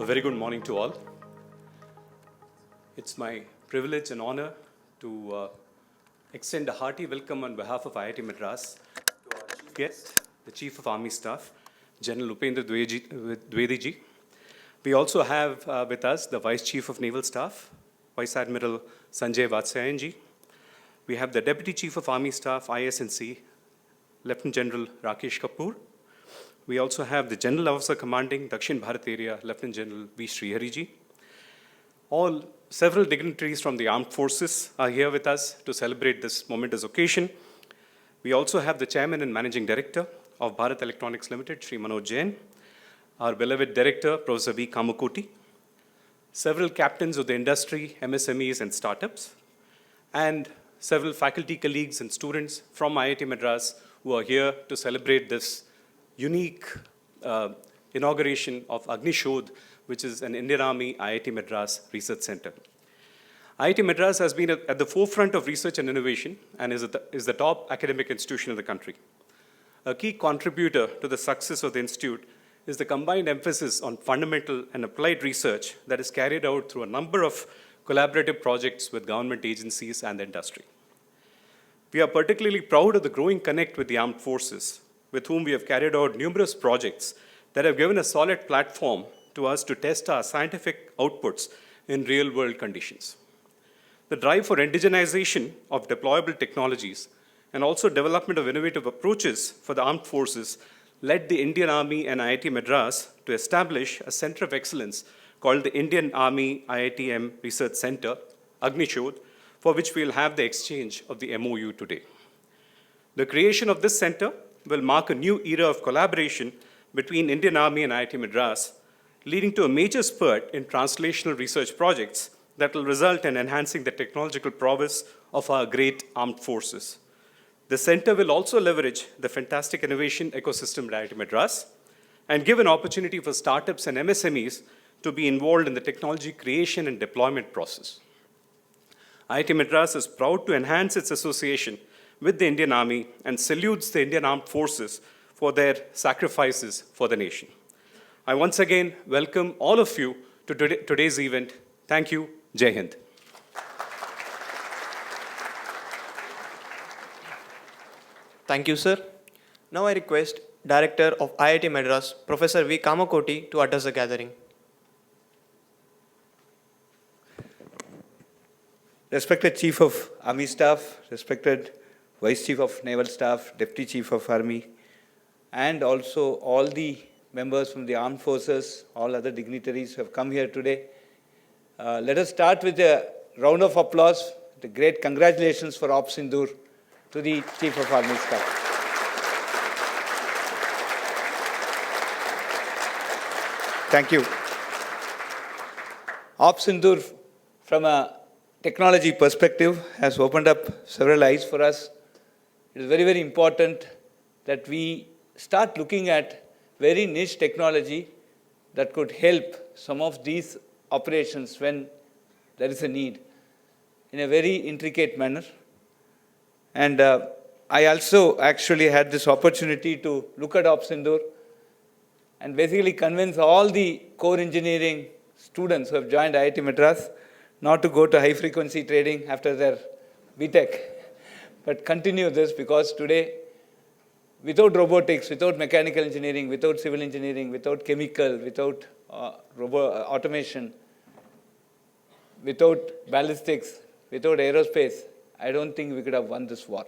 very good morning to all. It's my privilege and honor to extend a hearty welcome on behalf of IIT Madras to our chief guest, the Chief of Army Staff, General Upendra Dwivedi ji. We also have with us the Vice Chief of Naval Staff, Vice Admiral Sanjay Vatsayan ji. We have the Deputy Chief of Army Staff, IS&C, Lieutenant General Rakesh Kapoor. We also have the General Officer Commanding Dakshin Bharat Area, Lieutenant General V. Srihari ji. Several dignitaries from the armed forces are here with us to celebrate this momentous occasion. We also have the Chairman and Managing Director of Bharat Electronics Limited, Sri Manoj Jain, our beloved Director, Professor V. Kamakoti, several captains of the industry, MSMEs and startups, and several faculty colleagues and students from IIT Madras who are here to celebrate this unique inauguration of Agnishodh, which is an Indian Army IIT Madras Research Centre. IIT Madras has been at the forefront of research and innovation and is the top academic institution in the country. A key contributor to the success of the institute is the combined emphasis on fundamental and applied research that is carried out through a number of collaborative projects with government agencies and the industry. We are particularly proud of the growing connect with the armed forces, with whom we have carried out numerous projects that have given a solid platform to us to test our scientific outputs in real-world conditions. The drive for indigenization of deployable technologies and also development of innovative approaches for the armed forces led the Indian Army and IIT Madras to establish a center of excellence called the Indian Army-IITM Research Centre, Agnishodh, for which we will have the exchange of the MOU today. The creation of this center will mark a new era of collaboration between Indian Army and IIT Madras, leading to a major spurt in translational research projects that will result in enhancing the technological prowess of our great armed forces. The center will also leverage the fantastic innovation ecosystem at IIT Madras and give an opportunity for startups and MSMEs to be involved in the technology creation and deployment process. IIT Madras is proud to enhance its association with the Indian Army and salutes the Indian Armed Forces for their sacrifices for the nation. I once again welcome all of you to today's event. Thank you. Jai Hind. Thank you, sir. Now I request Director of IIT Madras, Professor V. Kamakoti, to address the gathering. Respected Chief of Army Staff, respected Vice Chief of Naval Staff, Deputy Chief of Army, and also all the members from the armed forces, all other dignitaries who have come here today. Let us start with a round of applause, the great congratulations for Op Sindoor to the Chief of Army Staff. Thank you. Op Sindoor, from a technology perspective, has opened up several eyes for us. It is very, very important that we start looking at very niche technology that could help some of these operations when there is a need in a very intricate manner. And I also actually had this opportunity to look at Op Sindoor and basically convince all the core engineering students who have joined IIT Madras not to go to high-frequency trading after their BTech, but continue this, because today, without robotics, without mechanical engineering, without civil engineering, without chemical, without automation, without ballistics, without aerospace, I don't think we could have won this war.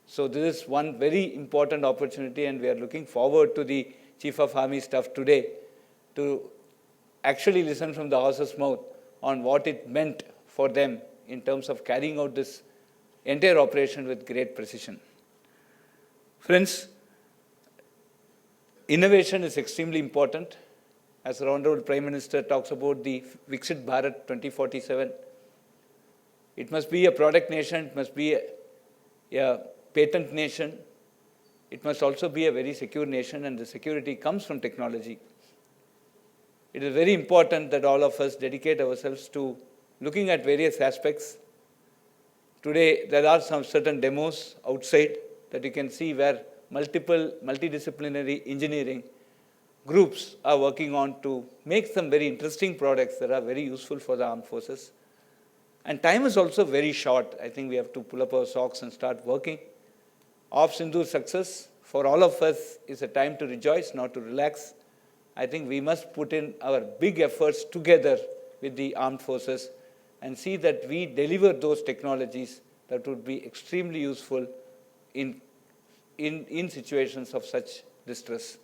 So this is one very important opportunity, and we are looking forward to the Chief of Army Staff today to actually listen from the horse's mouth on what it meant for them in terms of carrying out this entire operation with great precision. Friends, innovation is extremely important. As the Honorable Prime Minister talks about the Viksit Bharat 2047, it must be a product nation, it must be a patent nation, it must also be a very secure nation, and the security comes from technology. It is very important that all of us dedicate ourselves to looking at various aspects. Today, there are some certain demos outside that you can see where multidisciplinary engineering groups are working on to make some very interesting products that are very useful for the armed forces. And time is also very short. I think we have to pull up our socks and start working. Ops Sindhu success for all of us is a time to rejoice, not to relax. I think we must put in our big efforts together with the armed forces and see that we deliver those technologies that would be extremely useful in situations of such distress.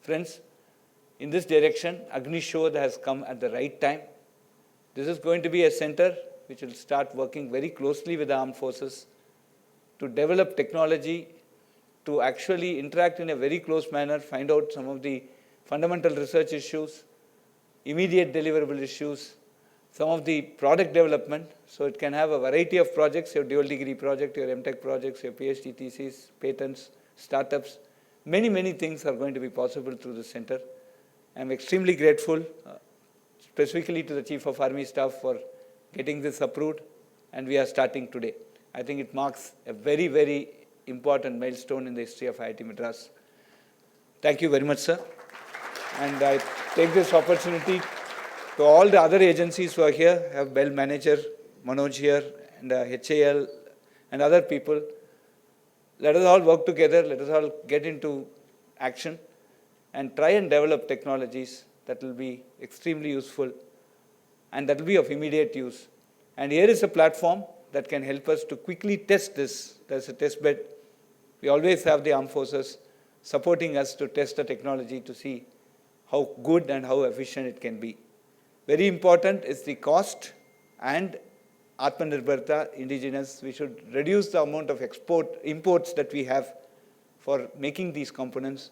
Friends, in this direction, Agnishodh has come at the right time. This is going to be a center which will start working very closely with the armed forces to develop technology, to actually interact in a very close manner, find out some of the fundamental research issues, immediate deliverable issues, some of the product development. So it can have a variety of projects, your dual degree project, your MTech projects, your PhD theses, patents, startups. Many, many things are going to be possible through the center. I'm extremely grateful, specifically to the Chief of Army Staff for getting this approved, and we are starting today. I think it marks a very, very important milestone in the history of IIT Madras. Thank you very much, sir. And I take this opportunity to all the other agencies who are here. I have Bell Manager, Manoj here, and HAL, and other people. Let us all work together. Let us all get into action and try and develop technologies that will be extremely useful and that will be of immediate use. And here is a platform that can help us to quickly test this. There's a test bed. We always have the armed forces supporting us to test the technology to see how good and how efficient it can be. Very important is the cost and Atmanirbharta, indigenous. We should reduce the amount of imports that we have for making these components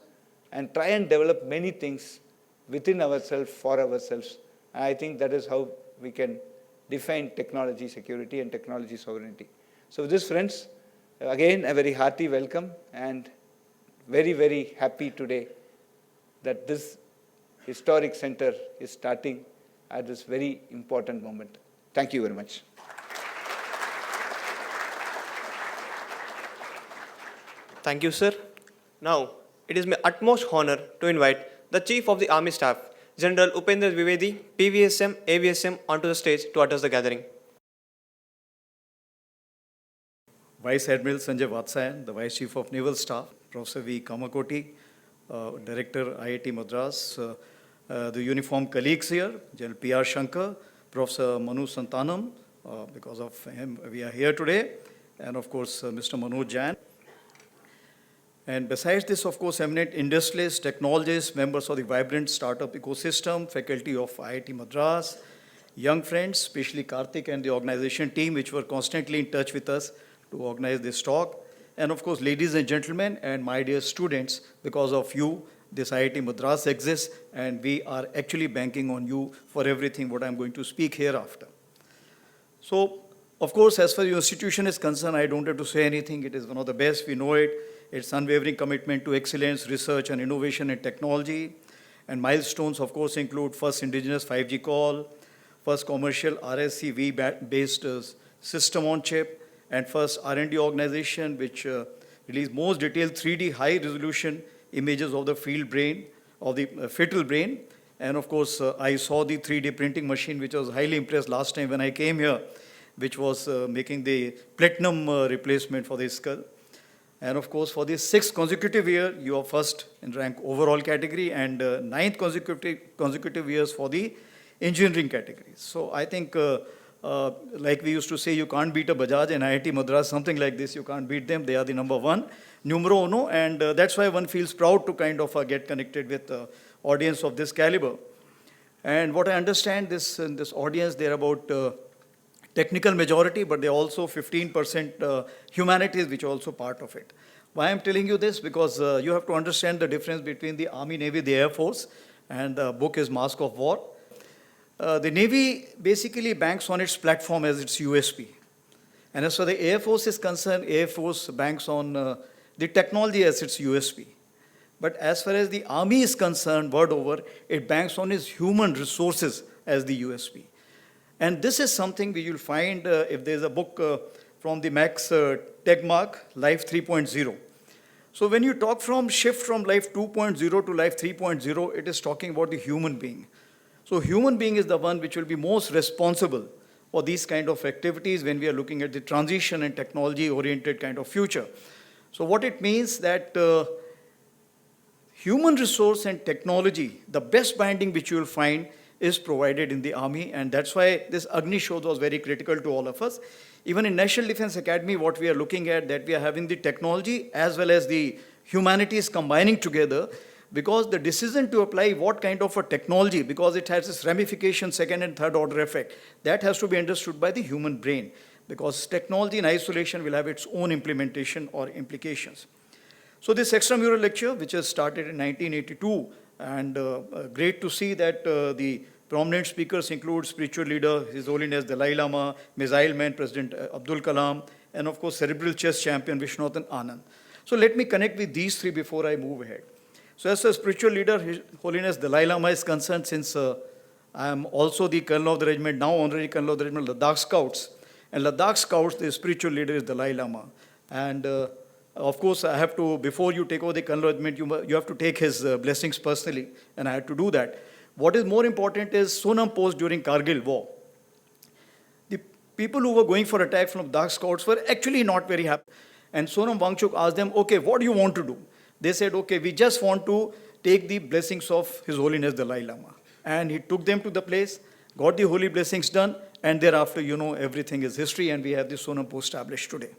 and try and develop many things within ourselves, for ourselves. And I think that is how we can define technology security and technology sovereignty. So with this, friends, again, a very hearty welcome and very, very happy today that this historic center is starting at this very important moment. Thank you very much. Thank you, sir. Now, it is my utmost honor to invite the Chief of the Army Staff, General Upendra Dwivedi, PVSM, AVSM, onto the stage to address the gathering. Vice Admiral Sanjay Vatsayan, the Vice Chief of Naval Staff, Professor V. Kamakoti, Director IIT Madras, the uniform colleagues here, General P.R. Shankar, Professor Manu Santanam, because of him we are here today, and of course Mr. Manoj Jain. And besides this, of course, eminent industrialists, technologists, members of the vibrant startup ecosystem, faculty of IIT Madras, young friends, especially Karthik and the organization team, which were constantly in touch with us to organize this talk. And of course, ladies and gentlemen, and my dear students, because of you, this IIT Madras exists, and we are actually banking on you for everything what I'm going to speak hereafter. So, of course, as far as your institution is concerned, I don't have to say anything. It is one of the best, we know it. Its unwavering commitment to excellence, research, and innovation in technology. And milestones, of course, include first indigenous 5G call, first commercial RSCV-based system on chip, and first R&D organization which released most detailed 3D high-resolution images of the field brain, of the fetal brain. And of course, I saw the 3D printing machine, which was highly impressed last time when I came here, which was making the platinum replacement for the skull. And of course, for the 6th consecutive year, you are first in rank overall category, and 9th consecutive years for the engineering category. So I think, like we used to say, you can't beat a Bajaj and IIT Madras, something like this, you can't beat them. They are the number one, numero uno, and that's why one feels proud to kind of get connected with the audience of this caliber. And what I understand, in this audience, they're about technical majority, but they're also 15% humanities, which are also part of it. Why I'm telling you this? Because you have to understand the difference between the Army, Navy, the Air Force, and the book is Mask of War. The Navy basically banks on its platform as its USP. And as far as the Air Force is concerned, Air Force banks on the technology as its USP. But as far as the Army is concerned, word over, it banks on its human resources as the USP. And this is something we will find if there's a book from the Max Tegmark, Life 3.0. So when you talk from shift from life 2.0 to life 3.0, it is talking about the human being. So human being is the one which will be most responsible for these kind of activities when we are looking at the transition and technology-oriented kind of future. So what it means that human resource and technology, the best binding which you will find is provided in the army, and that's why this Agnishodh was very critical to all of us. Even in National Defense Academy, what we are looking at, that we are having the technology as well as the humanities combining together, because the decision to apply what kind of a technology, because it has this ramification, second and third order effect, that has to be understood by the human brain, because technology in isolation will have its own implementation or implications. So this extramural lecture, which has started in 1982, and great to see that the prominent speakers include spiritual leader, His Holiness Dalai Lama, Missile Man, President Abdul Kalam, and of course cerebral chess champion Viswanathan Anand. So let me connect with these three before I move ahead. So as a spiritual leader, His Holiness Dalai Lama is concerned, since I am also the Colonel of the Regiment, now Honorary Colonel of the Regiment, Ladakh Scouts. And Ladakh Scouts, the spiritual leader is Dalai Lama. And of course, I have to, before you take over the Colonel Regiment, you have to take his blessings personally, and I had to do that. What is more important is Sonam Post during Kargil war. The people who were going for attack from Ladakh Scouts were actually not very happy. And Sonam Wangchuk asked them, okay, what do you want to do? They said, okay, we just want to take the blessings of His Holiness Dalai Lama. And he took them to the place, got the holy blessings done, and thereafter, you know, everything is history, and we have the Sonam Post established today.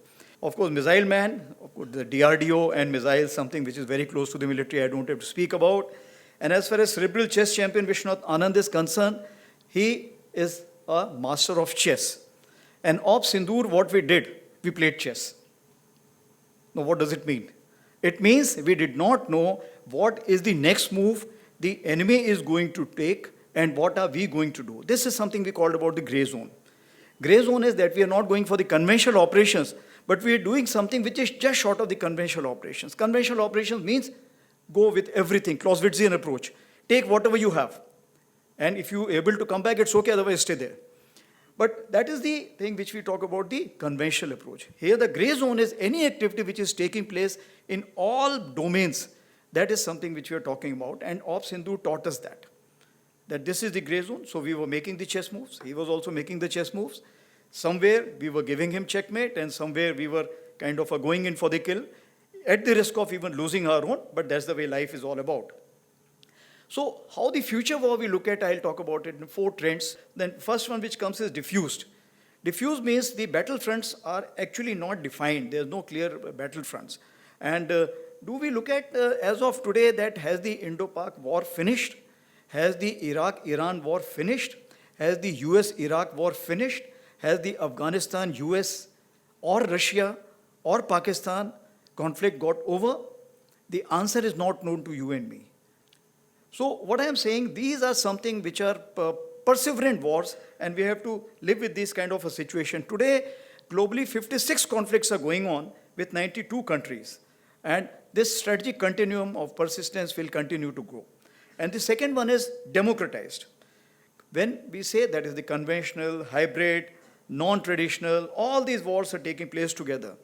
Of course, Missile Man, of course, the DRDO and missiles, something which is very close to the military, I don't have to speak about. And as far as cerebral chess champion Viswanathan Anand is concerned, he is a master of chess. And of Sindoor, what we did, we played chess. Now, what does it mean? It means we did not know what is the next move the enemy is going to take and what are we going to do. This is something we called about the gray zone. Gray zone is that we are not going for the conventional operations, but we are doing something which is just short of the conventional operations. Conventional operations means go with everything, Clausewitzian approach. Take whatever you have. And if you are able to come back, it's okay, otherwise stay there. But that is the thing which we talk about, the conventional approach. Here the gray zone is any activity which is taking place in all domains. That is something which we are talking about. And Op Sindhu taught us that this is the gray zone. So we were making the chess moves. He was also making the chess moves. Somewhere we were giving him checkmate, and somewhere we were kind of going in for the kill, at the risk of even losing our own, but that's the way life is all about. So how the future war we look at, I'll talk about it in 4 trends. Then first one which comes is diffused. Diffused means the battlefronts are actually not defined. There's no clear battlefronts. And do we look at, as of today, that has the Indo-Pak war finished? Has the Iraq-Iran war finished? Has the US-Iraq war finished? Has the Afghanistan-US or Russia or Pakistan conflict got over? The answer is not known to you and me. So what I am saying, these are something which are perseverant wars, and we have to live with this kind of a situation. Today, globally, 56 conflicts are going on with 92 countries. And this strategic continuum of persistence will continue to grow. And the second one is democratized. When we say that is the conventional, hybrid, non-traditional, all these wars are taking place together.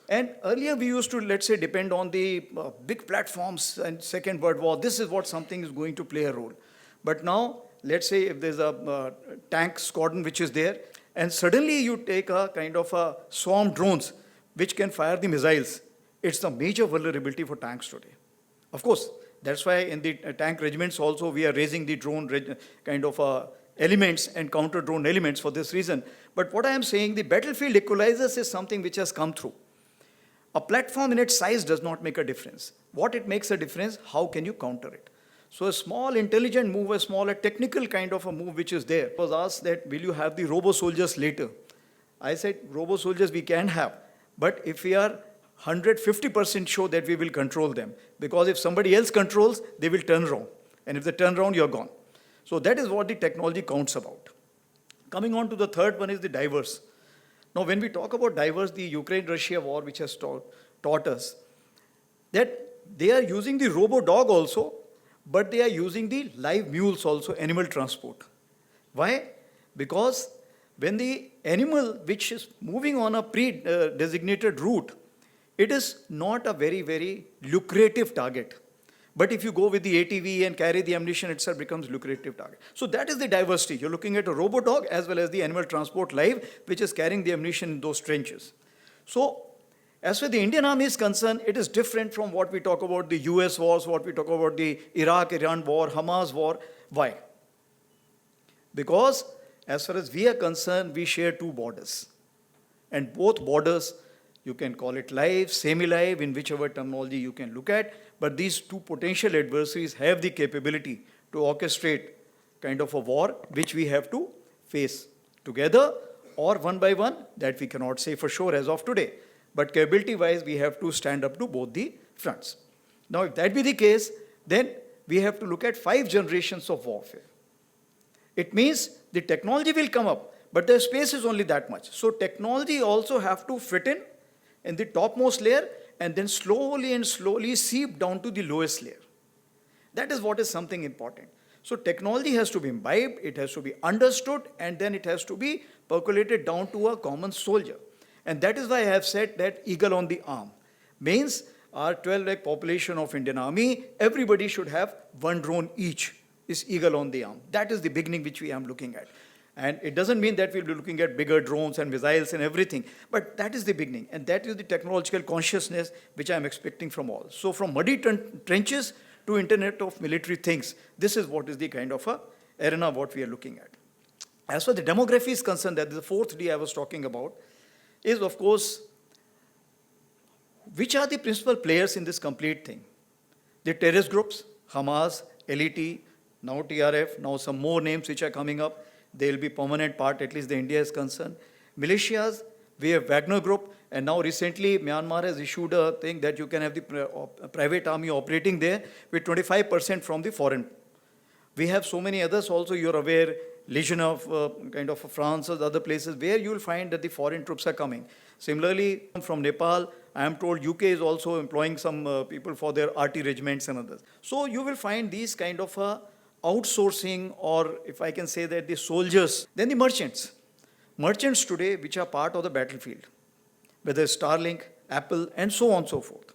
And earlier we used to, let's say, depend on the big platforms and Second World War. This is what something is going to play a role. But now, let's say if there's a tank squadron which is there, and suddenly you take a kind of a swarm drones which can fire the missiles, it's the major vulnerability for tanks today. Of course, that's why in the tank regiments also we are raising the drone kind of elements and counter-drone elements for this reason. But what I am saying, the battlefield equalizers is something which has come through. A platform in its size does not make a difference. What it makes a difference, how can you counter it? So a small intelligent move, a smaller technical kind of a move which is there. I was asked that, will you have the robo-soldiers later? I said, robo-soldiers we can have, but if we are 150% sure that we will control them. Because if somebody else controls, they will turn around. And if they turn around, you're gone. So that is what the technology counts about. Coming on to the third one is the diverse. Now, when we talk about diverse, the Ukraine-Russia war, which has taught us that they are using the robo-dog also, but they are using the live mules also, animal transport. Why? Because when the animal which is moving on a pre-designated route, it is not a very, very lucrative target. But if you go with the ATV and carry the ammunition, itself becomes lucrative target. So that is the diversity. You're looking at a robo-dog as well as the animal transport live, which is carrying the ammunition in those trenches. So as far as the Indian Army is concerned, it is different from what we talk about the US wars, what we talk about the Iraq-Iran war, Hamas war. Why? Because as far as we are concerned, we share two borders. And both borders, you can call it live, semi-live, in whichever terminology you can look at, but these two potential adversaries have the capability to orchestrate kind of a war which we have to face together or one by one, that we cannot say for sure as of today. But capability-wise, we have to stand up to both the fronts. Now, if that be the case, then we have to look at 5 generations of warfare. It means the technology will come up, but the space is only that much. So technology also have to fit in the topmost layer and then slowly and slowly seep down to the lowest layer. That is what is something important. So technology has to be imbibed, it has to be understood, and then it has to be percolated down to a common soldier. And that is why I have said that eagle on the arm means our 12 lakh population of Indian Army, everybody should have 1 drone each, is eagle on the arm. That is the beginning which we are looking at. And it doesn't mean that we'll be looking at bigger drones and missiles and everything, but that is the beginning. And that is the technological consciousness which I'm expecting from all. So from muddy trenches to Internet of military things, this is what is the kind of a arena what we are looking at. As far as the demography is concerned, that is the 4th D I was talking about, is of course, which are the principal players in this complete thing? The terrorist groups, Hamas, LET, now TRF, now some more names which are coming up. They will be permanent part, at least the India is concerned. Militias, we have Wagner Group, and now recently Myanmar has issued a thing that you can have the private army operating there with 25% from the foreign. We have so many others also, you're aware, Legion of kind of France or other places where you will find that the foreign troops are coming. Similarly, from Nepal, I am told UK is also employing some people for their RT regiments and others. So you will find these kind of outsourcing, or if I can say that the soldiers, then the merchants. Merchants today which are part of the battlefield, whether Starlink, Apple, and so on and so forth.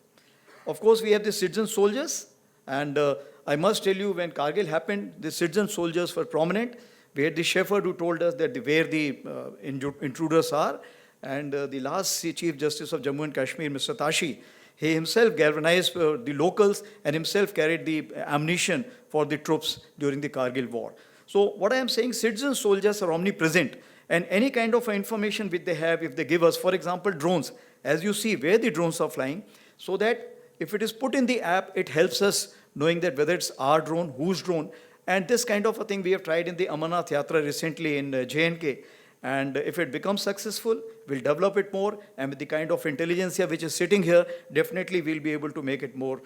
Of course, we have the citizen soldiers, and I must tell you, when Kargil happened, the citizen soldiers were prominent. We had the shepherd who told us that where the intruders are, and the last Chief Justice of Jammu and Kashmir, Mr. Tashi, he himself galvanized the locals and himself carried the ammunition for the troops during the Kargil war. So what I am saying, citizen soldiers are omnipresent, and any kind of information which they have, if they give us, for example, drones, as you see where the drones are flying, so that if it is put in the app, it helps us knowing that whether it's our drone, whose drone, and this kind of a thing we have tried in the Amarnath Yatra recently in J&K. And if it becomes successful, we'll develop it more, and with the kind of intelligence which is sitting here, definitely we'll be able to make it more,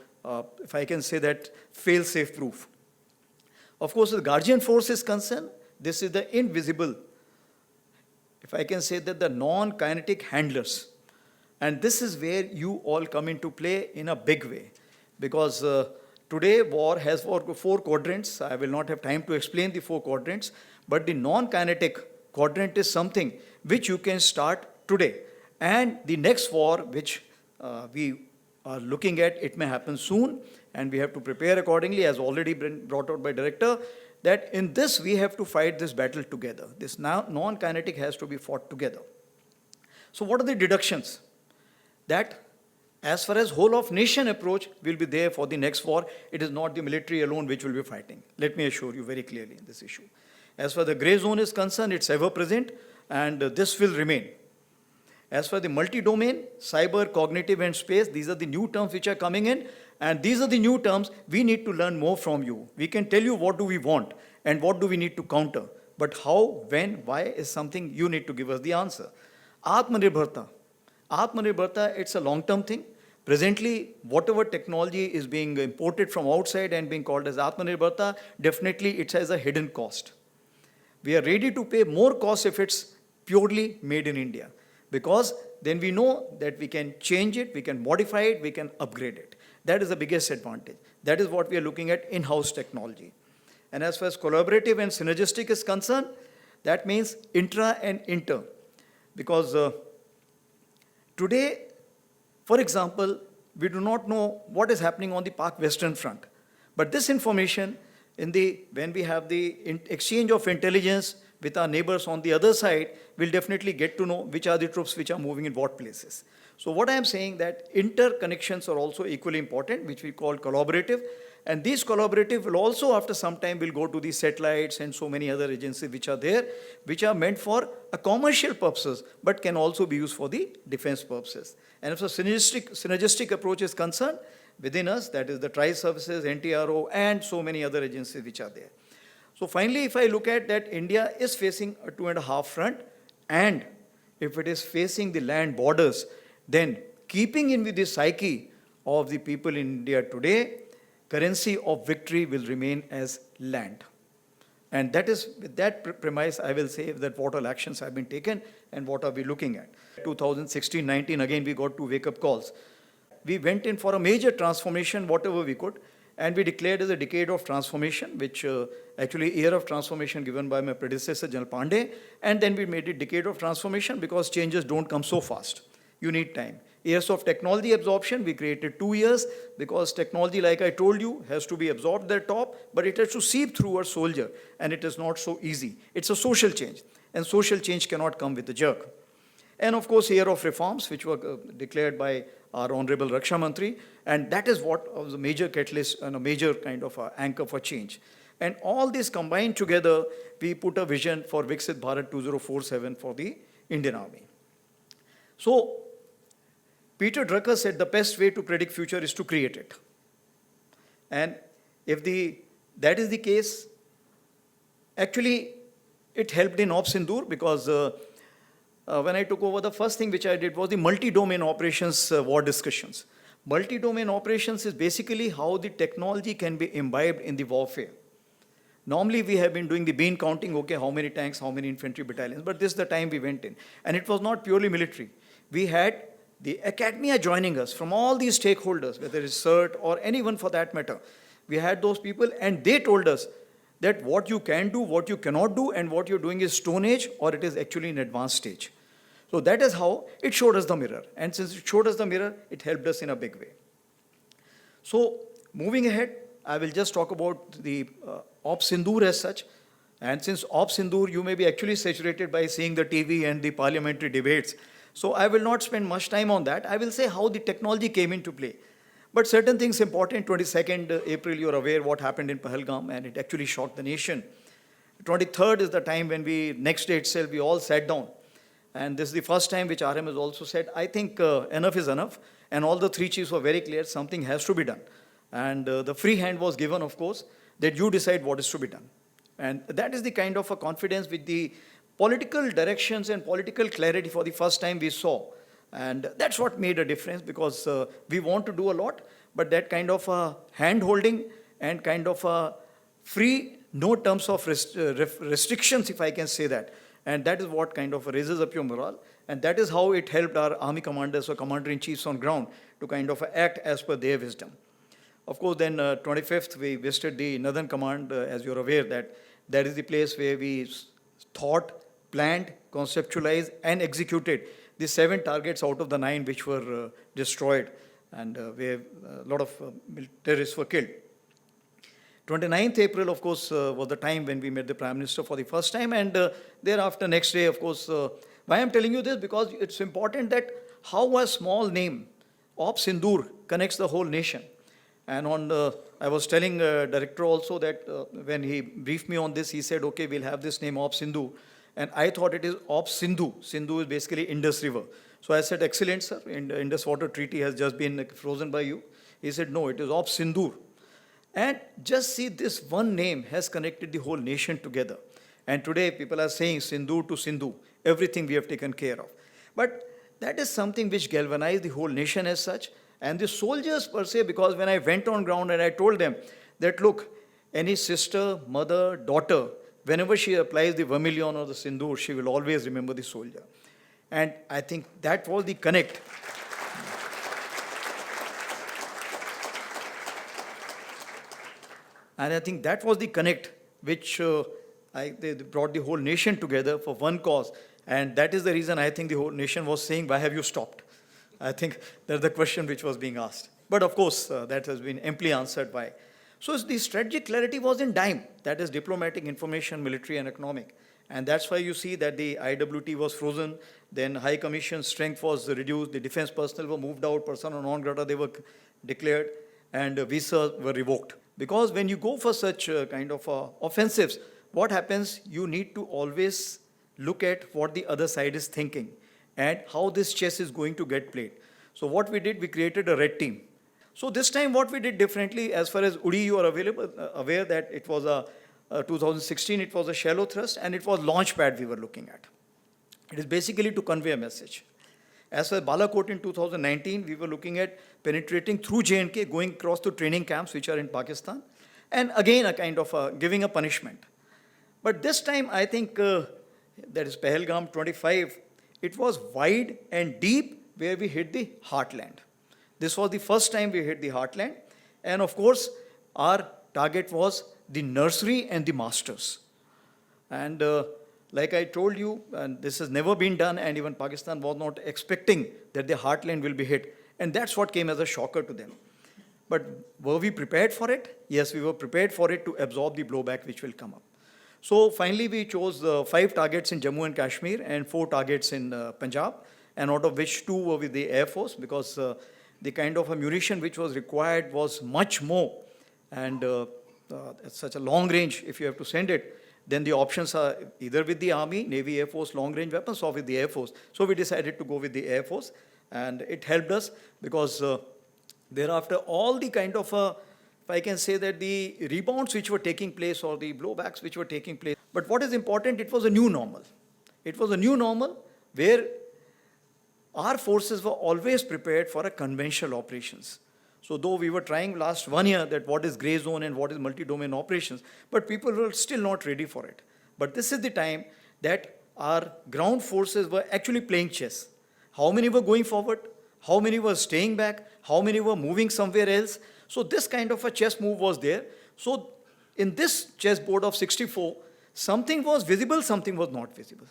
if I can say that, fail-safe proof. Of course, the Guardian Force is concerned, this is the invisible, if I can say that, the non-kinetic handlers. And this is where you all come into play in a big way. Because today war has 4 quadrants. I will not have time to explain the 4 quadrants, but the non-kinetic quadrant is something which you can start today. And the next war, which we are looking at, it may happen soon, and we have to prepare accordingly, as already been brought out by Director, that in this we have to fight this battle together. This non-kinetic has to be fought together. So what are the deductions? That as far as whole of nation approach will be there for the next war, it is not the military alone which will be fighting. Let me assure you very clearly in this issue. As far as the grey zone is concerned, it's ever present, and this will remain. As for the multi-domain, cyber, cognitive, and space, these are the new terms which are coming in, and these are the new terms we need to learn more from you. We can tell you what do we want and what do we need to counter, but how, when, why is something you need to give us the answer. Atmanirbharta. Atmanirbharta, it's a long-term thing. Presently, whatever technology is being imported from outside and being called as Atmanirbharta, definitely it has a hidden cost. We are ready to pay more cost if it's purely made in India, because then we know that we can change it, we can modify it, we can upgrade it. That is the biggest advantage. That is what we are looking at, in-house technology. And as far as collaborative and synergistic is concerned, that means intra and inter. Because today, For example, we do not know what is happening on the Pak Western Front. But this information, when we have the exchange of intelligence with our neighbors on the other side, we'll definitely get to know which are the troops which are moving in what places. So what I am saying that interconnections are also equally important, which we call collaborative. And these collaborative will also, after some time, will go to the satellites and so many other agencies which are there, which are meant for a commercial purposes, but can also be used for the defense purposes. And if a synergistic approach is concerned, within us, that is the tri-services, NTRO, and so many other agencies which are there. So finally, if I look at that, India is facing a 2.5 front, and if it is facing the land borders, then keeping in with the psyche of the people in India today, currency of victory will remain as land. And that is, with that premise, I will say that what all actions have been taken and what are we looking at. 2016-19, again, we got 2 wake-up calls. We went in for a major transformation, whatever we could, and we declared as a decade of transformation, which actually year of transformation given by my predecessor, General Pandey, and then we made it decade of transformation because changes don't come so fast. You need time. Years of technology absorption, we created 2 years because technology, like I told you, has to be absorbed at the top, but it has to seep through a soldier, and it is not so easy. It's a social change, and social change cannot come with a jerk. And of course, year of reforms, which were declared by our Honorable Raksha Mantri, and that is what was a major catalyst and a major kind of anchor for change. And all this combined together, we put a vision for Viksit Bharat 2047 for the Indian Army. So, Peter Drucker said the best way to predict future is to create it. And if that is the case, actually, it helped in Op Sindoor because when I took over, the first thing which I did was the multi-domain operations war discussions. Multi-domain operations is basically how the technology can be imbibed in the warfare. Normally, we have been doing the bean counting, okay, how many tanks, how many infantry battalions, but this is the time we went in. And it was not purely military. We had the academia joining us from all these stakeholders, whether it's CERT or anyone for that matter. We had those people, and they told us that what you can do, what you cannot do, and what you're doing is Stone Age or it is actually in advanced stage. So that is how it showed us the mirror. And since it showed us the mirror, it helped us in a big way. So moving ahead, I will just talk about the Op Sindoor as such. And since Op Sindoor, you may be actually saturated by seeing the TV and the parliamentary debates. So I will not spend much time on that. I will say how the technology came into play. But certain things important. 22nd April, you're aware what happened in Pahalgam, and it actually shocked the nation. 23rd is the time when next day itself, we all sat down. And this is the first time which RM has also said, I think enough is enough. And all the 3 chiefs were very clear, something has to be done. And the free hand was given, of course, that you decide what is to be done. And that is the kind of a confidence with the political directions and political clarity for the first time we saw. And that's what made a difference because we want to do a lot, but that kind of hand-holding and kind of free, no terms of restrictions, if I can say that. And that is what kind of raises up your morale. And that is how it helped our army commanders or commander-in-chiefs on ground to kind of act as per their wisdom. Of course, then 25th, we visited the Northern Command, as you're aware, that is the place where we thought, planned, conceptualized, and executed the 7 targets out of the 9 which were destroyed and where a lot of terrorists were killed. 29th April, of course, was the time when we met the Prime Minister for the first time, and thereafter, next day, of course, why I'm telling you this? Because it's important that how a small name, Op Sindoor, connects the whole nation. And I was telling Director also that when he briefed me on this, he said, okay, we'll have this name Op Sindhu. And I thought it is Op Sindhu. Sindhu is basically Indus River. So I said, excellent, sir. Indus Water Treaty has just been frozen by you. He said, no, it is Op Sindoor. And just see, this one name has connected the whole nation together. And today people are saying Sindoor to Sindhu, everything we have taken care of. But that is something which galvanized the whole nation as such. And the soldiers per se, because when I went on ground and I told them that, look, any sister, mother, daughter, whenever she applies the vermilion or the sindoor, she will always remember the soldier. And I think that was the connect. And I think that was the connect which they brought the whole nation together for one cause. And that is the reason I think the whole nation was saying, why have you stopped? I think that's the question which was being asked. But of course, that has been amply answered by. So the strategic clarity was in DIME, that is diplomatic, information, military, and economic. And that's why you see that the IWT was frozen, then High Commission strength was reduced, the defense personnel were moved out, persona non grata they were declared, and visas were revoked. Because when you go for such kind of offensives, what happens? You need to always look at what the other side is thinking and how this chess is going to get played. So what we did, we created a red team. So this time what we did differently, as far as UDI you are aware that it was a 2016, it was a shallow thrust and it was launch pad we were looking at. It is basically to convey a message. As for Balakot in 2019, we were looking at penetrating through J&K, going across to training camps which are in Pakistan, and again a kind of giving a punishment. But this time I think that is Pahalgam 25, it was wide and deep where we hit the heartland. This was the first time we hit the heartland, and of course our target was the nursery and the masters. And like I told you, and this has never been done, and even Pakistan was not expecting that the heartland will be hit. And that's what came as a shocker to them. But were we prepared for it? Yes, we were prepared for it to absorb the blowback which will come up. So finally we chose 5 targets in Jammu and Kashmir and 4 targets in Punjab, and out of which 2 were with the Air Force, because the kind of ammunition which was required was much more. And at such a long range, if you have to send it, then the options are either with the Army, Navy, Air Force, long-range weapons, or with the Air Force. So we decided to go with the Air Force, and it helped us because thereafter all the kind of, if I can say that the rebounds which were taking place or the blowbacks which were taking place, but what is important, it was a new normal. It was a new normal where our forces were always prepared for a conventional operations. So though we were trying last 1 year that what is gray zone and what is multi-domain operations, but people were still not ready for it. But this is the time that our ground forces were actually playing chess. How many were going forward? How many were staying back? How many were moving somewhere else? So this kind of a chess move was there. So in this chessboard of 64, something was visible, something was not visible.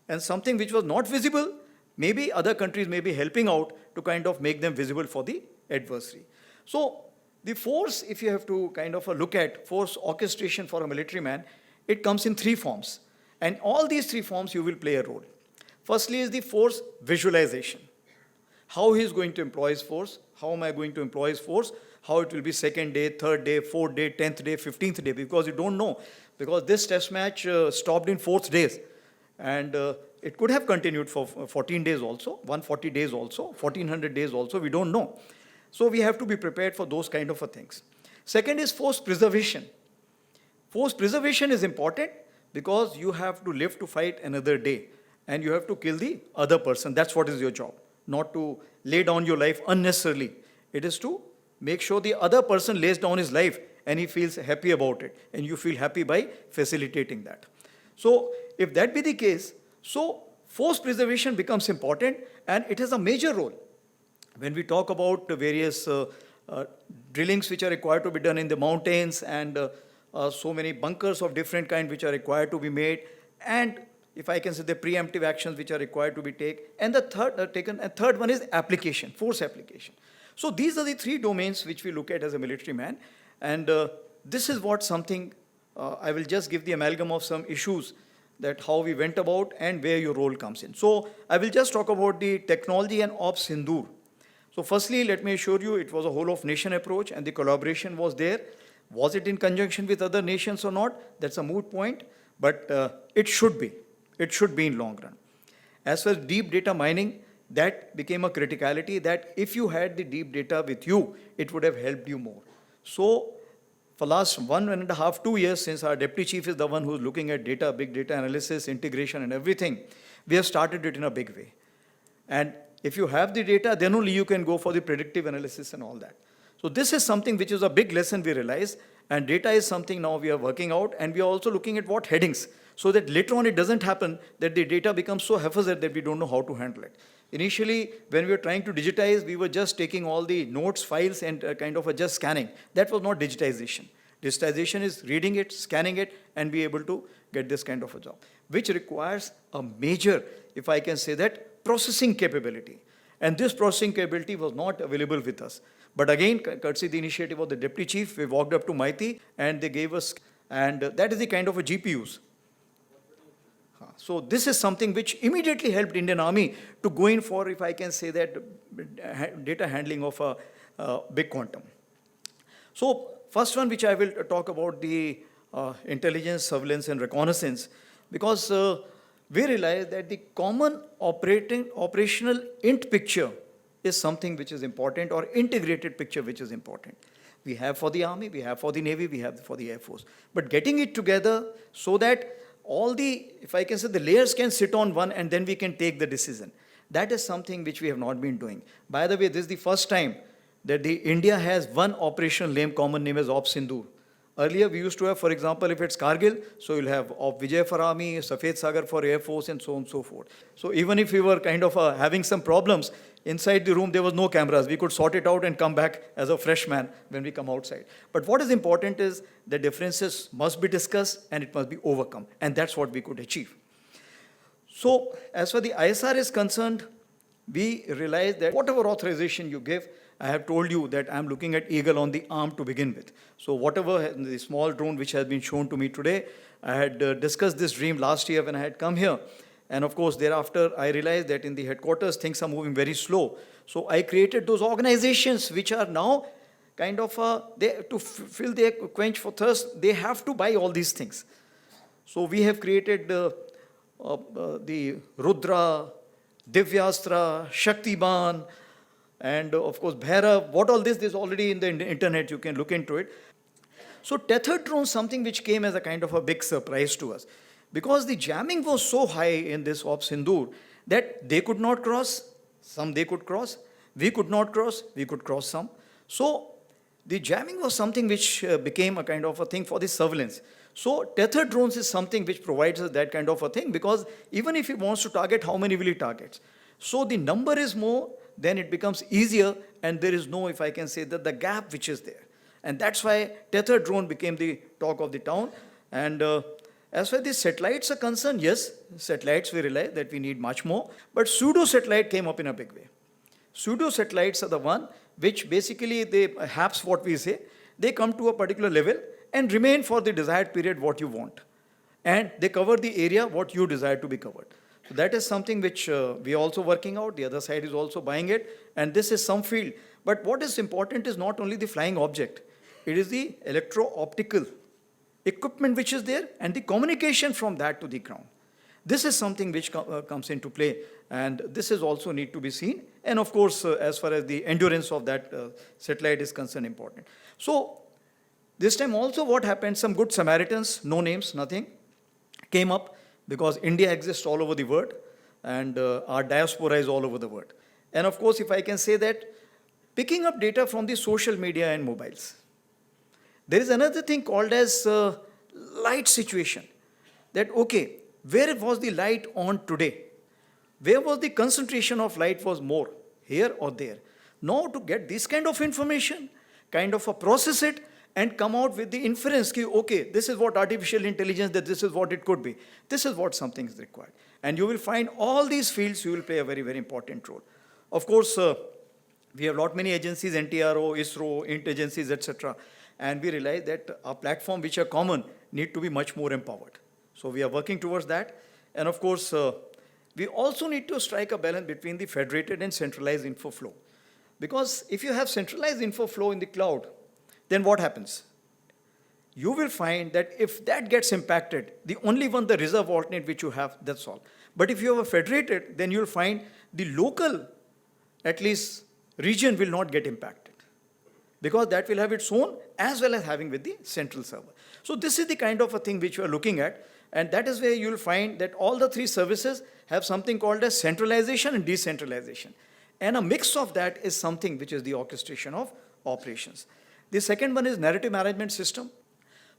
And something which was not visible, maybe other countries may be helping out to kind of make them visible for the adversary. So the force, if you have to kind of look at force orchestration for a military man, it comes in 3 forms. And all these 3 forms you will play a role. Firstly is the force visualization. How he is going to employ his force, how am I going to employ his force, how it will be 2nd day, 3rd day, 4th day, 10th day, 15th day, because you don't know. Because this test match stopped in 4th days. And it could have continued for 14 days also, 140 days also, 1400 days also, we don't know. So we have to be prepared for those kind of things. Second is force preservation. Force preservation is important because you have to live to fight another day and you have to kill the other person. That's what is your job. Not to lay down your life unnecessarily. It is to make sure the other person lays down his life and he feels happy about it, and you feel happy by facilitating that. So if that be the case, so force preservation becomes important, and it has a major role. When we talk about the various drillings which are required to be done in the mountains, and so many bunkers of different kind which are required to be made, and if I can say the preemptive actions which are required to be taken, and the third one is application, force application. So these are the 3 domains which we look at as a military man, and this is what something, I will just give the amalgam of some issues that how we went about and where your role comes in. So I will just talk about the technology and Ops Sindoor. So firstly, let me assure you, it was a whole of nation approach and the collaboration was there. Was it in conjunction with other nations or not? That's a moot point, but it should be. It should be in long run. As far as deep data mining, that became a criticality that if you had the deep data with you, it would have helped you more. So for last 1.5, 2 years, since our deputy chief is the one who's looking at data, big data analysis, integration and everything, we have started it in a big way. And if you have the data, then only you can go for the predictive analysis and all that. So this is something which is a big lesson we realize, and data is something now we are working out, and we are also looking at what headings, so that later on it doesn't happen that the data becomes so haphazard that we don't know how to handle it. Initially, when we were trying to digitize, we were just taking all the notes, files, and kind of just scanning. That was not digitization. Digitization is reading it, scanning it, and be able to get this kind of a job, which requires a major, if I can say that, processing capability. And this processing capability was not available with us. But again, courtesy the initiative of the deputy chief, we walked up to MIT and they gave us, and that is the kind of a GPUs. So this is something which immediately helped Indian Army to go in for, if I can say that, data handling of a big quantum. So first one which I will talk about the intelligence, surveillance and reconnaissance, because we realize that the common operational int picture is something which is important, or integrated picture which is important. We have for the Army, we have for the Navy, we have for the Air Force. But getting it together so that all the, if I can say, the layers can sit on one and then we can take the decision. That is something which we have not been doing. By the way, this is the first time that India has one operational name, common name as Op Sindoor. Earlier we used to have, for example, if it's Kargil, so you'll have Op Vijay for Army, Safed Sagar for Air Force, and so on and so forth. So even if we were kind of having some problems, inside the room there was no cameras. We could sort it out and come back as a fresh man when we come outside. But what is important is the differences must be discussed and it must be overcome. And that's what we could achieve. So as far the ISR is concerned, we realized that whatever authorization you give, I have told you that I'm looking at Eagle on the arm to begin with. So whatever the small drone which has been shown to me today, I had discussed this dream last year when I had come here. And of course, thereafter, I realized that in the headquarters, things are moving very slow. So I created those organizations which are now kind of, to fill their quench for thirst, they have to buy all these things. So we have created the Rudra, Divyastra, Shaktiban, and of course, Bhairav. What all this is already in the internet, you can look into it. So tethered drone, something which came as a kind of a big surprise to us. Because the jamming was so high in this Op Sindoor that they could not cross, some they could cross, we could not cross, we could cross some. So the jamming was something which became a kind of a thing for the surveillance. So tethered drones is something which provides us that kind of a thing, because even if he wants to target, how many will he target? So the number is more, then it becomes easier, and there is no, if I can say that, the gap which is there. And that's why tethered drone became the talk of the town. And as far as the satellites are concerned, yes, satellites we realize that we need much more, but pseudo-satellite came up in a big way. Pseudo-satellites are the one which basically they, perhaps what we say, they come to a particular level and remain for the desired period what you want. And they cover the area what you desire to be covered. So that is something which we are also working out. The other side is also buying it. And this is some field. But what is important is not only the flying object. It is the electro-optical equipment which is there and the communication from that to the ground. This is something which comes into play. And this is also need to be seen. And of course, as far as the endurance of that satellite is concerned, important. So this time also what happened, some good Samaritans, no names, nothing, came up. Because India exists all over the world, and our diaspora is all over the world. And of course, if I can say that, picking up data from the social media and mobiles. There is another thing called as light situation. That, okay, where was the light on today? Where was the concentration of light was more, here or there? Now to get this kind of information, kind of process it, and come out with the inference, okay, this is what artificial intelligence, that this is what it could be. This is what something is required. And you will find all these fields, you will play a very, very important role. Of course, we have lot many agencies, NTRO, ISRO, INT agencies, etc. And we realize that our platform which are common need to be much more empowered. So we are working towards that. And of course, we also need to strike a balance between the federated and centralized info flow. Because if you have centralized info flow in the cloud, then what happens? You will find that if that gets impacted, the only one, the reserve alternate which you have, that's all. But if you have a federated, then you'll find the local, at least region, will not get impacted. Because that will have its own as well as having with the central server. So this is the kind of a thing which we are looking at. And that is where you'll find that all the three services have something called as centralization and decentralization. And a mix of that is something which is the orchestration of operations. The second one is narrative management system.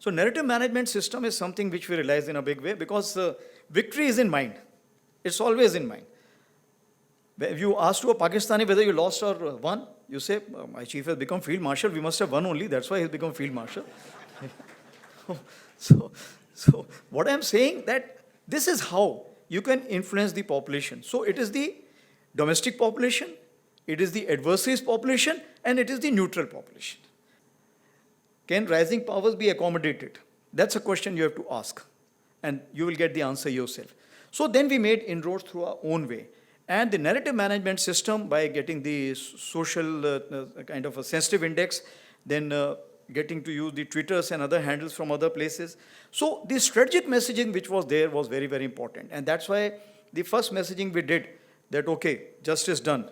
So narrative management system is something which we realize in a big way, because victory is in mind. It's always in mind. If you ask to a Pakistani whether you lost or won, you say, my chief has become field marshal, we must have won only, that's why he's become field marshal. So what I'm saying, that this is how you can influence the population. So it is the domestic population, it is the adversaries population, and it is the neutral population. Can rising powers be accommodated? That's a question you have to ask, and you will get the answer yourself. So then we made inroads through our own way. And the narrative management system, by getting the social kind of a sensitive index, then getting to use the Twitters and other handles from other places. So the strategic messaging which was there was very, very important. And that's why the first messaging we did, that okay, justice done,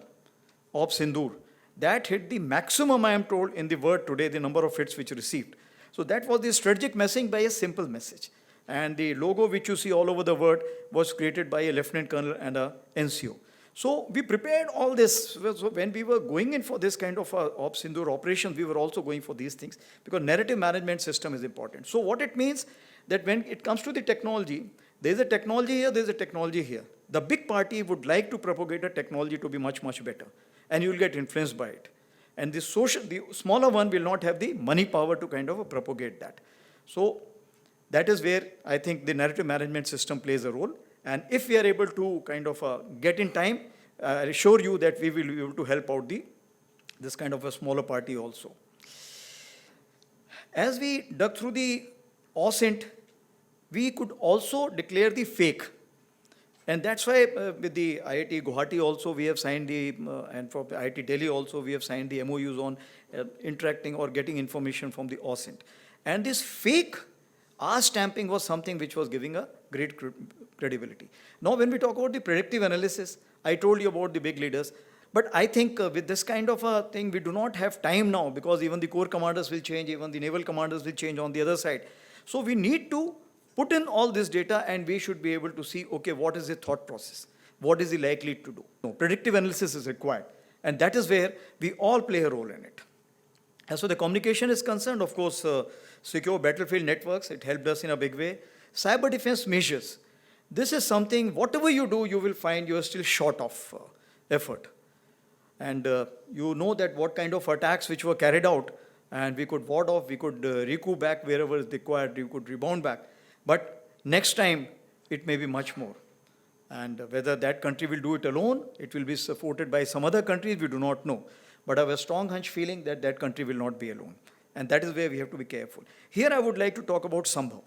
Op Sindoor, that hit the maximum, I am told, in the world today, the number of hits which received. So that was the strategic messaging by a simple message. And the logo which you see all over the world was created by a lieutenant colonel and a NCO. So we prepared all this. So when we were going in for this kind of Op Sindoor operations, we were also going for these things, because narrative management system is important. So what it means, that when it comes to the technology, there is a technology here, there is a technology here. The big party would like to propagate a technology to be much, much better, and you will get influenced by it. And the smaller one will not have the money power to kind of propagate that. So that is where I think the narrative management system plays a role. And if we are able to kind of get in time, I assure you that we will be able to help out this kind of a smaller party also. As we dug through the OSINT, we could also declare the fake. And that's why with the IIT Guwahati also we have signed and for IIT Delhi also we have signed the MOUs on interacting or getting information from the OSINT. And this fake R stamping was something which was giving a great credibility. Now when we talk about the predictive analysis, I told you about the big leaders. But I think with this kind of a thing, we do not have time now, because even the corps commanders will change, even the naval commanders will change on the other side. So we need to put in all this data, and we should be able to see, okay, what is the thought process? What is he likely to do? No, predictive analysis is required. And that is where we all play a role in it. As for the communication is concerned, of course, secure battlefield networks, it helped us in a big way. Cyber defense measures. This is something, whatever you do, you will find you are still short of effort. And you know that what kind of attacks which were carried out, and we could ward off, we could recoup back wherever is required, you could rebound back. But next time, it may be much more. And whether that country will do it alone, it will be supported by some other countries, we do not know. But I have a strong hunch feeling that that country will not be alone. And that is where we have to be careful. Here I would like to talk about Sambhav,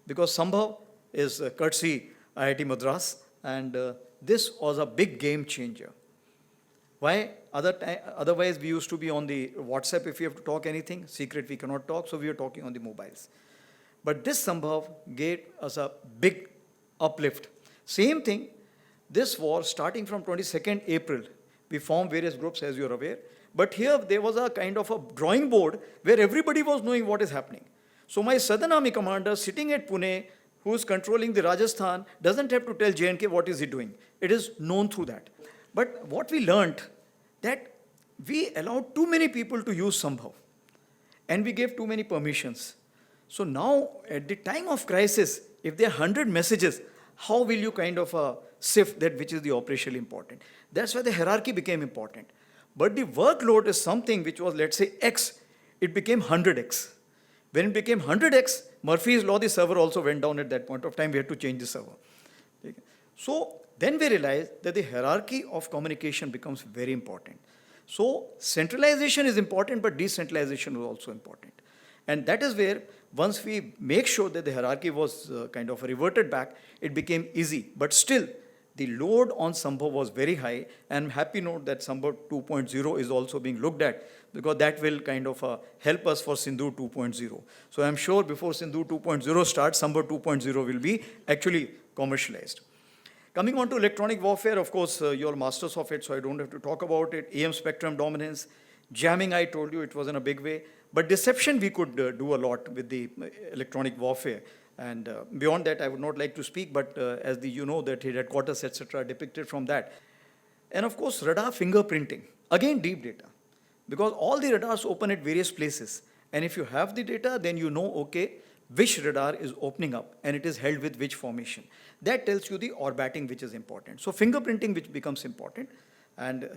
because Sambhav is courtesy IIT Madras, and this was a big game changer. Why? Otherwise, we used to be on the WhatsApp. If we have to talk anything, secret we cannot talk, so we are talking on the mobiles. But this Sambhav gave us a big uplift. Same thing, this war, starting from 22nd April, we formed various groups, as you are aware. But here, there was a kind of a drawing board where everybody was knowing what is happening. So my Southern Army commander sitting at Pune, who is controlling the Rajasthan, doesn't have to tell J&K what is he doing. It is known through that. But what we learned, that we allowed too many people to use Sambhav, and we gave too many permissions. So now, at the time of crisis, if there are 100 messages, how will you kind of sift that which is the operationally important? That's why the hierarchy became important. But the workload is something which was, let's say, X, it became 100X. When it became 100X, Murphy's law, the server also went down at that point of time. We had to change the server. So then we realized that the hierarchy of communication becomes very important. So centralization is important, but decentralization is also important. And that is where, once we make sure that the hierarchy was kind of reverted back, it became easy. But still, the load on Sambhav was very high, and I'm happy to note that Sambhav 2.0 is also being looked at, because that will kind of help us for Sindoor 2.0. So I'm sure before Sindoor 2.0 starts, Sambhav 2.0 will be actually commercialized. Coming on to electronic warfare, of course, you're masters of it, so I don't have to talk about it. AM spectrum dominance, jamming, I told you, it was in a big way. But deception, we could do a lot with the electronic warfare. And beyond that, I would not like to speak, but as you know, that headquarters, etc., depicted from that. And of course, radar fingerprinting, again, deep data. Because all the radars open at various places. And if you have the data, then you know, okay, which radar is opening up, and it is held with which formation. That tells you the orbiting, which is important. So fingerprinting, which becomes important, and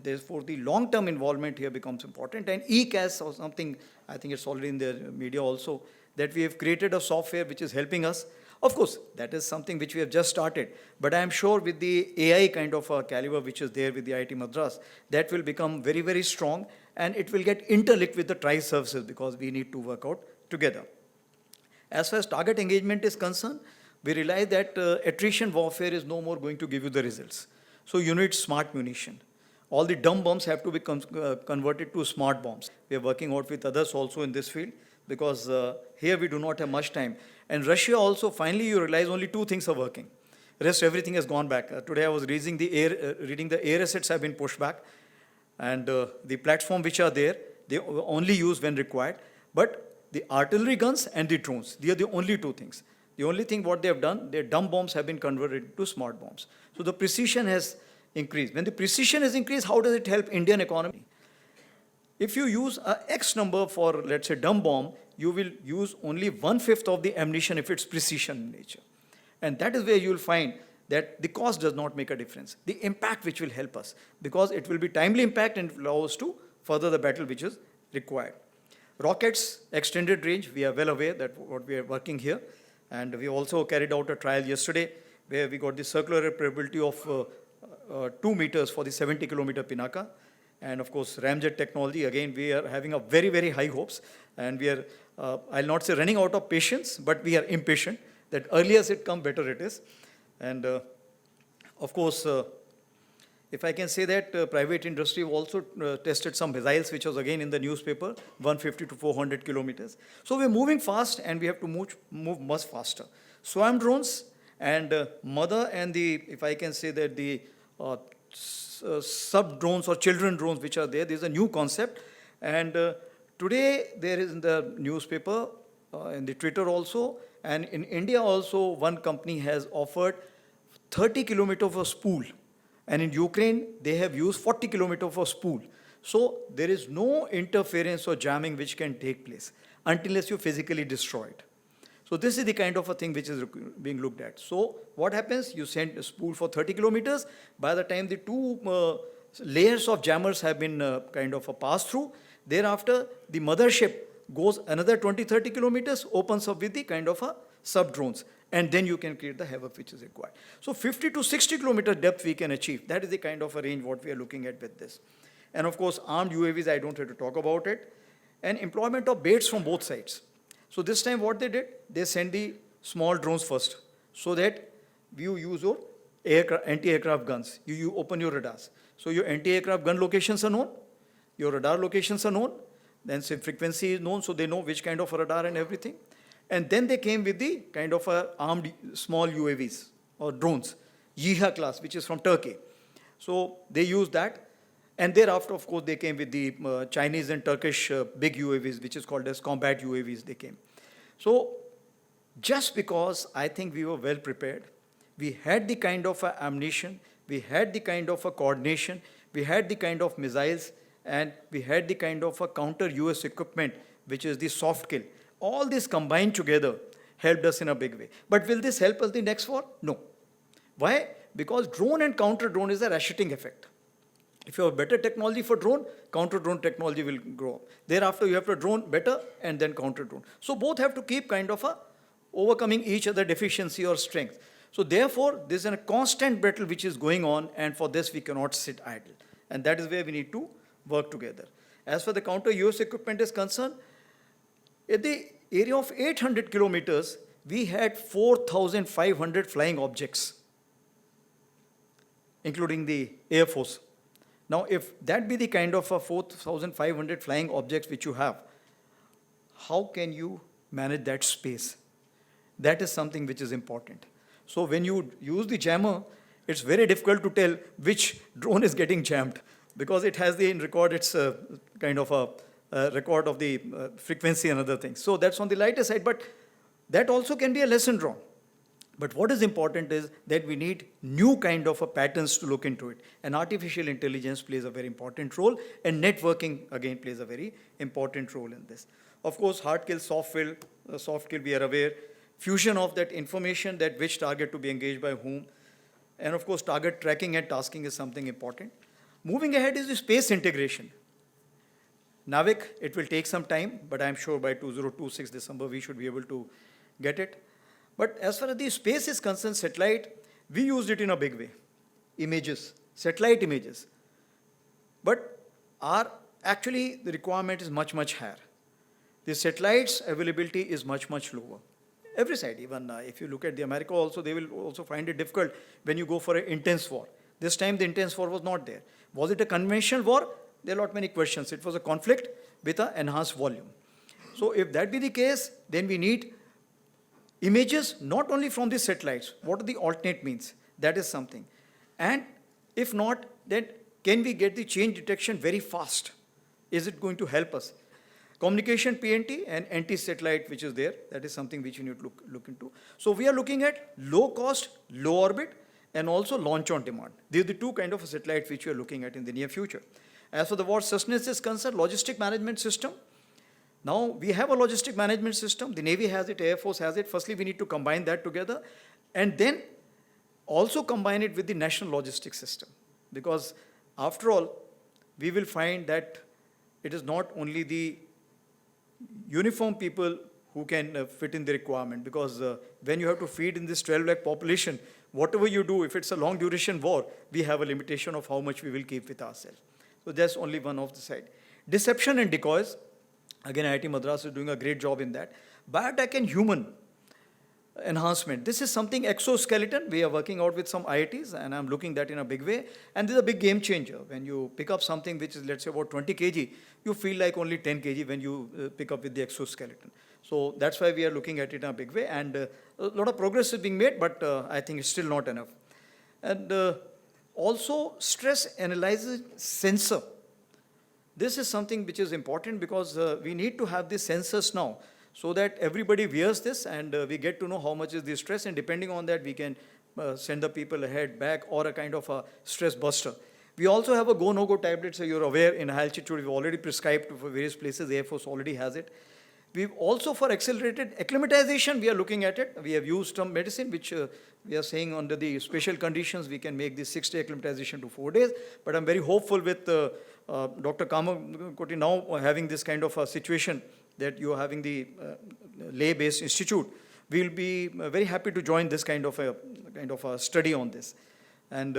therefore the long-term involvement here becomes important. And ECAS or something, I think it's already in the media also, that we have created a software which is helping us. Of course, that is something which we have just started, but I am sure with the AI kind of caliber which is there with the IIT Madras, that will become very, very strong, and it will get interlinked with the TRICE services because we need to work out together. As far as target engagement is concerned, we realize that attrition warfare is no more going to give you the results. So you need smart munition. All the dumb bombs have to be converted to smart bombs. We are working out with others also in this field because here we do not have much time. And Russia also, finally you realize only two things are working. Rest everything has gone back. Today I was reading the air assets have been pushed back, and the platform which are there, they only use when required. But the artillery guns and the drones, they are the only two things. The only thing what they have done, their dumb bombs have been converted to smart bombs. So the precision has increased. When the precision is increased, how does it help Indian economy? If you use a X number for, let's say, dumb bomb, you will use only 1/5 of the ammunition if it's precision in nature. And that is where you will find that the cost does not make a difference. The impact which will help us, because it will be timely impact and allow us to further the battle which is required. Rockets, extended range, we are well aware that what we are working here. And we also carried out a trial yesterday where we got the circular reparability of 2 meters for the 70-kilometer Pinaka. And of course, ramjet technology, again, we are having a very, very high hopes. And we are, I'll not say running out of patience, but we are impatient that earlier it comes, better it is. And of course, if I can say that private industry also tested some missiles, which was again in the newspaper, 150 to 400 kilometers. So we're moving fast and we have to move much faster. Swarm drones and mother and the, if I can say that the sub drones or children drones which are there, there's a new concept. And today there is in the newspaper, in the Twitter also, and in India also, one company has offered 30 kilometers of a spool. And in Ukraine, they have used 40 kilometers for spool. So there is no interference or jamming which can take place unless you physically destroy it. So this is the kind of a thing which is being looked at. So what happens? You send a spool for 30 kilometers. By the time the two layers of jammers have been kind of passed through, thereafter the mothership goes another 20-30 kilometers, opens up with the kind of a sub-drones. And then you can create the havoc which is required. So 50 to 60 kilometer depth we can achieve. That is the kind of a range what we are looking at with this. And of course, armed UAVs, I don't have to talk about it. And employment of baits from both sides. So this time what they did, they sent the small drones first, so that you use your anti-aircraft guns. You open your radars. So your anti-aircraft gun locations are known, your radar locations are known, then say frequency is known, so they know which kind of radar and everything. And then they came with the kind of armed small UAVs or drones, Yiha class, which is from Turkey. So they used that. And thereafter, of course, they came with the Chinese and Turkish big UAVs, which is called as combat UAVs, they came. So just because I think we were well prepared, we had the kind of ammunition, we had the kind of coordination, we had the kind of missiles, and we had the kind of counter-US equipment, which is the soft kill. All this combined together helped us in a big way. But will this help us the next war? No. Why? Because drone and counter-drone is a ratcheting effect. If you have better technology for drone, counter-drone technology will grow up. Thereafter, you have to drone better and then counter-drone. So both have to keep kind of overcoming each other deficiency or strength. So therefore, this is a constant battle which is going on, and for this we cannot sit idle. And that is where we need to work together. As for the counter-US equipment is concerned, in the area of 800 kilometers, we had 4,500 flying objects, including the Air Force. Now, if that be the kind of 4,500 flying objects which you have, how can you manage that space? That is something which is important. So when you use the jammer, it's very difficult to tell which drone is getting jammed, because it has the record, it's kind of a record of the frequency and other things. So that's on the lighter side, but that also can be a lesson drawn. But what is important is that we need new kind of patterns to look into it. And artificial intelligence plays a very important role, and networking again plays a very important role in this. Of course, hard kill, soft kill, we are aware. Fusion of that information, that which target to be engaged by whom. And of course, target tracking and tasking is something important. Moving ahead is the space integration. NAVIC, it will take some time, but I'm sure by 2026 December, we should be able to get it. But as far as the space is concerned, satellite, we used it in a big way. Images, satellite images. But actually the requirement is much, much higher. The satellites availability is much, much lower. Every side, even if you look at the America also, they will also find it difficult when you go for an intense war. This time the intense war was not there. Was it a conventional war? There are not many questions. It was a conflict with an enhanced volume. So if that be the case, then we need images not only from the satellites. What are the alternate means? That is something. And if not, then can we get the change detection very fast? Is it going to help us? Communication PNT and anti-satellite which is there, that is something which you need to look into. So we are looking at low cost, low orbit, and also launch on demand. These are the two kind of satellites which we are looking at in the near future. As for the war sustenance is concerned, logistic management system. Now we have a logistic management system. The Navy has it, Air Force has it. Firstly, we need to combine that together and then also combine it with the national logistics system. Because after all, we will find that it is not only the uniform people who can fit in the requirement, because when you have to feed in this 12 lakh population, whatever you do, if it's a long duration war, we have a limitation of how much we will keep with ourselves. So that's only one of the side. Deception and decoys, again IIT Madras is doing a great job in that. Biotech and human enhancement. This is something exoskeleton. We are working out with some IITs and I'm looking that in a big way. And this is a big game changer. When you pick up something which is, let's say, about 20 kg, you feel like only 10 kg when you pick up with the exoskeleton. So that's why we are looking at it in a big way. And a lot of progress is being made, but I think it's still not enough. And also stress analysis sensor. This is something which is important because we need to have these sensors now, so that everybody wears this and we get to know how much is the stress, and depending on that we can send the people ahead, back, or a kind of a stress buster. We also have a go, no-go tablet, so you're aware in high altitude we've already prescribed for various places, the Air Force already has it. We've also, for accelerated acclimatization, we are looking at it. We have used some medicine which we are saying under the special conditions we can make this 6-day acclimatization to 4 days, but I'm very hopeful with Dr. Kamakoti now having this kind of a situation that you are having the lay-based institute. We'll be very happy to join this kind of a study on this. And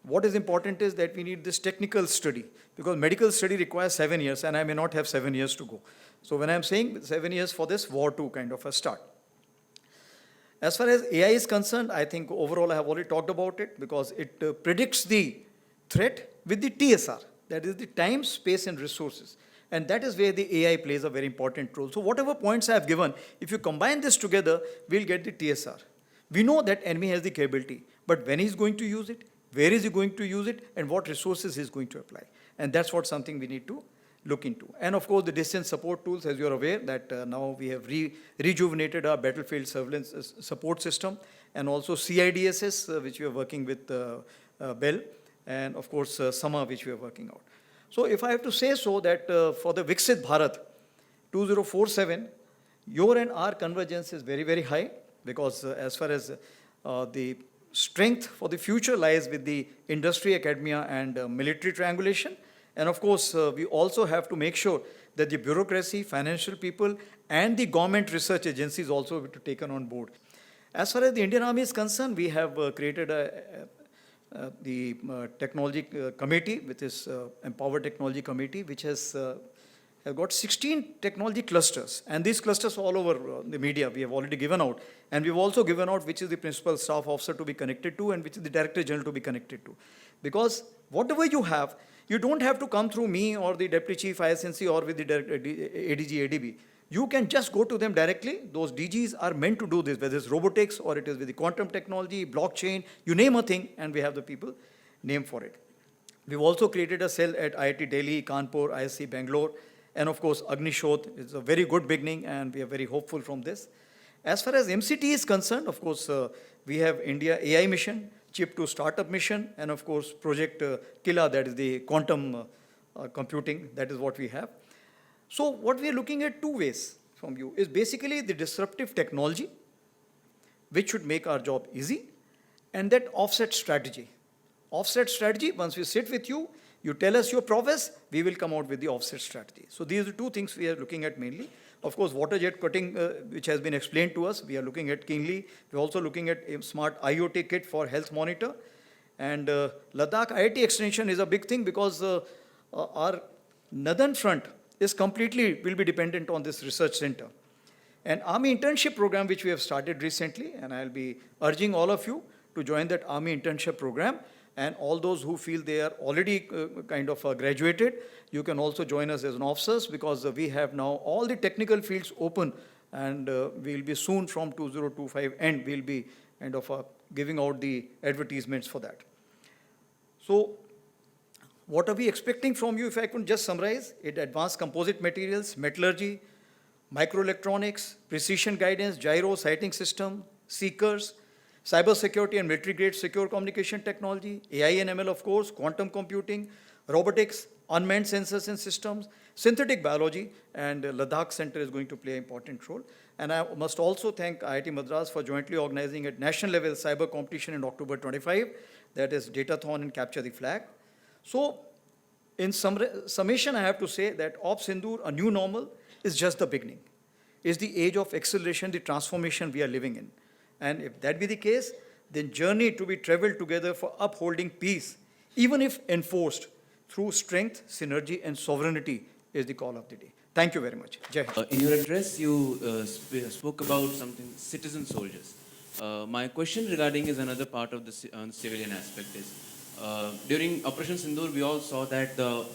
what is important is that we need this technical study, because medical study requires 7 years and I may not have 7 years to go. So when I'm saying 7 years for this war to kind of a start. As far as AI is concerned, I think overall I have already talked about it, because it predicts the threat with the TSR, that is the time, space and resources. And that is where the AI plays a very important role. So whatever points I have given, if you combine this together, we'll get the TSR. We know that enemy has the capability, but when he's going to use it, where is he going to use it, and what resources he's going to apply. And that's what something we need to look into. And of course, the distance support tools, as you're aware, that now we have rejuvenated our battlefield surveillance support system, and also CIDSS, which we are working with Bell, and of course, Sama, which we are working out. So if I have to say so, that for the Viksit Bharat 2047, your and our convergence is very, very high, because as far as the strength for the future lies with the industry, academia, and military triangulation. And of course, we also have to make sure that the bureaucracy, financial people, and the government research agencies also be taken on board. As far as the Indian Army is concerned, we have created the technology committee, which is Empower Technology Committee, which has got 16 technology clusters. And these clusters all over the media we have already given out. And we've also given out which is the principal staff officer to be connected to and which is the director general to be connected to. Because whatever you have, you don't have to come through me or the deputy chief ISNC or with the ADG, ADB. You can just go to them directly. Those DGs are meant to do this, whether it's robotics or it is with the quantum technology, blockchain, you name a thing, and we have the people name for it. We've also created a cell at IIT Delhi, Kanpur, ISC Bangalore, and of course, Agnishodh is a very good beginning, and we are very hopeful from this. As far as MCT is concerned, of course, we have India AI mission, Chip to Startup mission, and of course, Project Kila, that is the quantum computing, that is what we have. So what we are looking at two ways from you is basically the disruptive technology, which should make our job easy, and that offset strategy. Offset strategy, once we sit with you, You tell us your prowess, we will come out with the offset strategy. So these are the two things we are looking at mainly. Of course, water jet cutting, which has been explained to us, we are looking at keenly. We're also looking at a smart IoT kit for health monitor. And Ladakh IIT extension is a big thing because our northern front is completely, will be dependent on this research center. And Army internship program, which we have started recently, and I'll be urging all of you to join that Army internship program. And all those who feel they are already graduated, you can also join us as an officers, because we have now all the technical fields open, and we'll be soon from 2025 end, we'll be giving out the advertisements for that. So what are we expecting from you? If I could just summarize it: advanced composite materials, metallurgy, microelectronics, precision guidance, gyro sighting system, seekers, cybersecurity and military-grade secure communication technology, AI and ML, of course, quantum computing, robotics, unmanned sensors and systems, synthetic biology, and Ladakh Center is going to play an important role. And I must also thank IIT Madras for jointly organizing at national level cyber competition in October 25, that is Datathon and Capture the Flag. So in summation, I have to say that Ops Sindoor, a new normal, is just the beginning. It's the age of acceleration, the transformation we are living in. And if that be the case, then journey to be traveled together for upholding peace, even if enforced through strength, synergy, and sovereignty, is the call of the day. Thank you very much. Jai Hind. In your address, you spoke about something, citizen soldiers. My question regarding is another part of the civilian aspect is, during Operation Sindoor, we all saw that the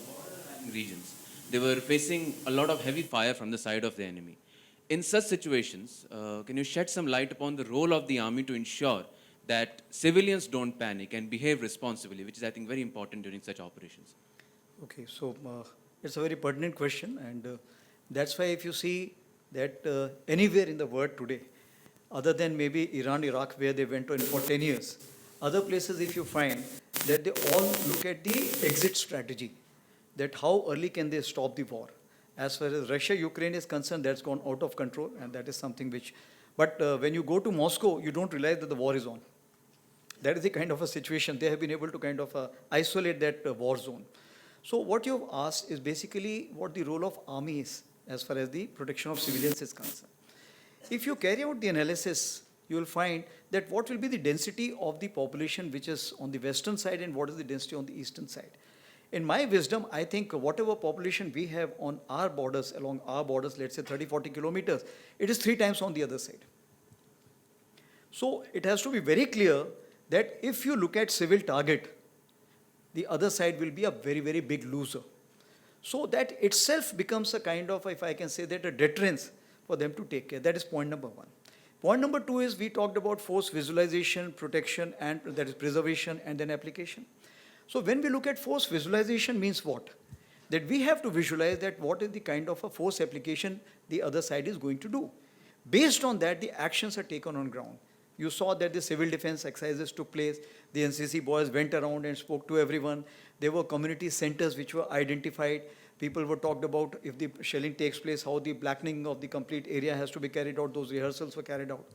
regions, they were facing a lot of heavy fire from the side of the enemy. In such situations, can you shed some light upon the role of the army to ensure that civilians don't panic and behave responsibly, which is, I think, very important during such operations? Okay, so it's a very pertinent question, and that's why if you see that anywhere in the world today, other than maybe Iran, Iraq, where they went on for 10 years, other places if you find that they all look at the exit strategy, that how early can they stop the war. As far as Russia-Ukraine is concerned, that's gone out of control, and that is something which, but when you go to Moscow, you don't realize that the war is on. That is the kind of a situation. They have been able to isolate that war zone. So what you've asked is basically what the role of army is as far as the protection of civilians is concerned. If you carry out the analysis, you will find that what will be the density of the population which is on the western side and what is the density on the eastern side. In my wisdom, I think whatever population we have on our borders, along our borders, let's say 30-40 kilometers, it is 3 times on the other side. So it has to be very clear that if you look at civil target, the other side will be a very, very big loser. So that itself becomes a kind of, if I can say that, a deterrence for them to take care. That is point number 1. Point number 2 is we talked about force visualization, protection, and that is preservation and then application. So when we look at force visualization means what? That we have to visualize that what is the kind of a force application the other side is going to do. Based on that, the actions are taken on ground. You saw that the civil defense exercises took place. The NCC boys went around and spoke to everyone. There were community centers which were identified. People were talked about if the shelling takes place, how the blackening of the complete area has to be carried out. Those rehearsals were carried out.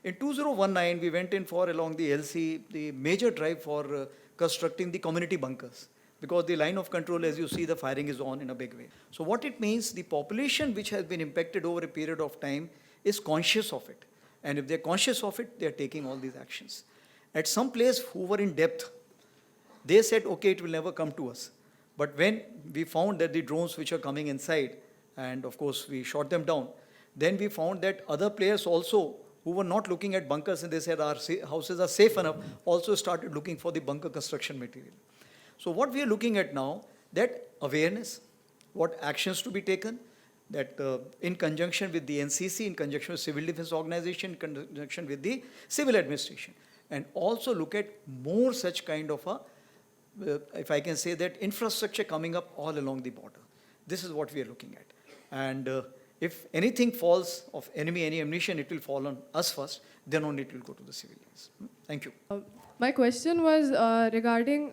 In 2019, we went in for, along the LC, the major drive for constructing the community bunkers. Because the line of control, as you see, the firing is on in a big way. So what it means, the population which has been impacted over a period of time is conscious of it. And if they're conscious of it, they're taking all these actions. At some place who were in depth, they said, okay, it will never come to us. But when we found that the drones which are coming inside, and of course we shot them down, then we found that other players also who were not looking at bunkers and they said our houses are safe enough, also started looking for the bunker construction material. So what we are looking at now, that awareness, what actions to be taken, that in conjunction with the NCC, in conjunction with civil defense organization, in conjunction with the civil administration, and also look at more such kind of a, if I can say that, infrastructure coming up all along the border. This is what we are looking at. And if anything falls of enemy, any ammunition, it will fall on us first, then only it will go to the civilians. Thank you. My question was regarding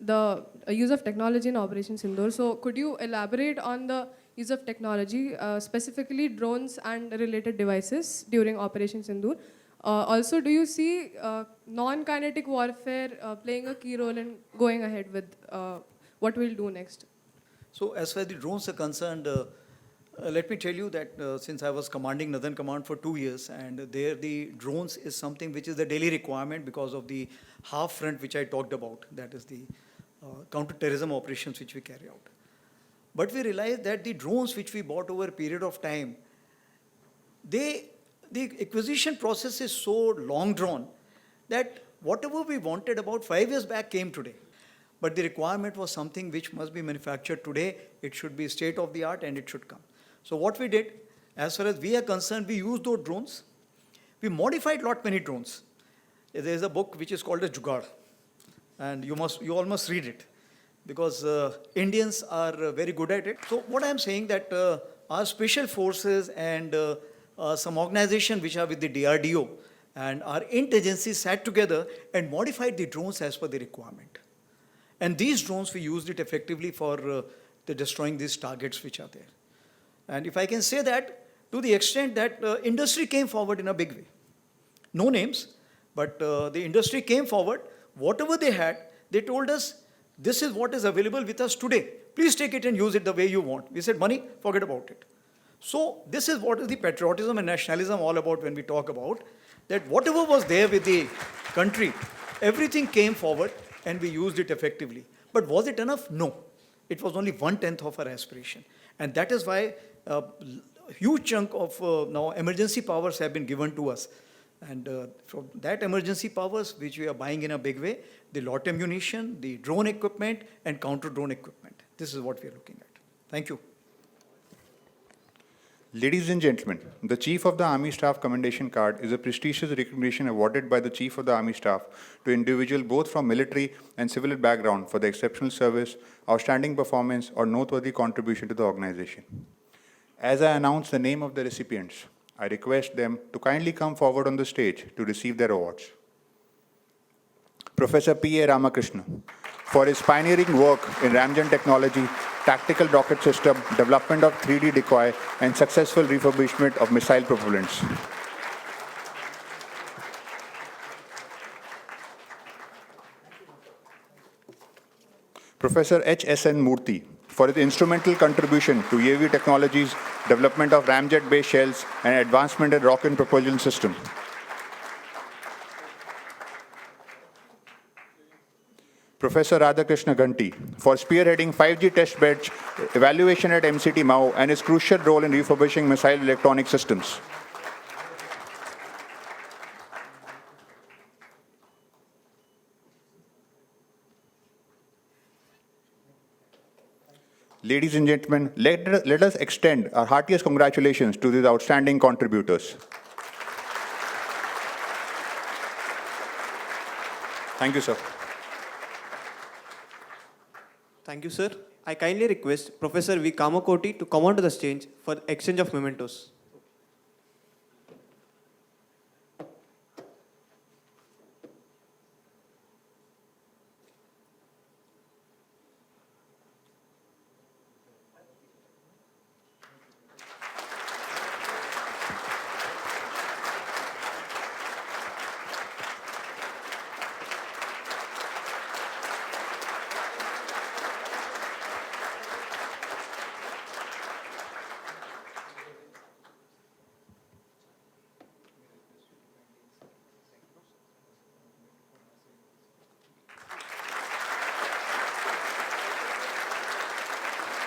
the use of technology in Operation Sindoor. So could you elaborate on the use of technology, specifically drones and related devices during Operation Sindoor? Also, do you see non-kinetic warfare playing a key role in going ahead with what we'll do next. So as far as the drones are concerned, let me tell you that since I was commanding Northern Command for 2 years, and there the drones is something which is the daily requirement because of the half front which I talked about, that is the counter-terrorism operations which we carry out. But we realized that the drones which we bought over a period of time, the acquisition process is so long drawn that whatever we wanted about 5 years back came today. But the requirement was something which must be manufactured today. It should be state of the art and it should come. So what we did, as far as we are concerned, we used those drones. We modified lot many drones. There is a book which is called as Jugaad, and you all must read it because Indians are very good at it. So what I am saying that our special forces and some organization which are with the DRDO and our intelligence sat together and modified the drones as per the requirement. And these drones, we used it effectively for the destroying these targets which are there. And if I can say that, to the extent that industry came forward in a big way. No names, but the industry came forward. Whatever they had, they told us, this is what is available with us today. Please take it and use it the way you want. We said, money, forget about it. So this is what is the patriotism and nationalism all about when we talk about that whatever was there with the country, everything came forward and we used it effectively. But was it enough? No. It was only 1/10 of our aspiration. And that is why a huge chunk of now emergency powers have been given to us. And from that emergency powers, which we are buying in a big way, the lot ammunition, the drone equipment, and counter-drone equipment. This is what we are looking at. Thank you. Ladies and gentlemen, the Chief of the Army Staff Commendation Card is a prestigious recognition awarded by the Chief of the Army Staff to individuals both from military and civil background for their exceptional service, outstanding performance, or noteworthy contribution to the organization. As I announce the name of the recipients, I request them to kindly come forward on the stage to receive their awards. Professor P.A. Ramakrishna, for his pioneering work in ramjet technology, tactical rocket system, development of 3D decoy, and successful refurbishment of missile propellants. Professor H.S.N. Murthy, for his instrumental contribution to UAV technologies, development of ramjet-based shells, and advancement in rocket propulsion system. Professor Radhakrishna Ganti, for spearheading 5G test bed evaluation at MCT Mau and his crucial role in refurbishing missile electronic systems. Ladies and gentlemen, let us extend our heartiest congratulations to these outstanding contributors. Thank you, sir. Thank you, sir. I kindly request Professor V. Kamakoti to come onto the stage for exchange of mementos.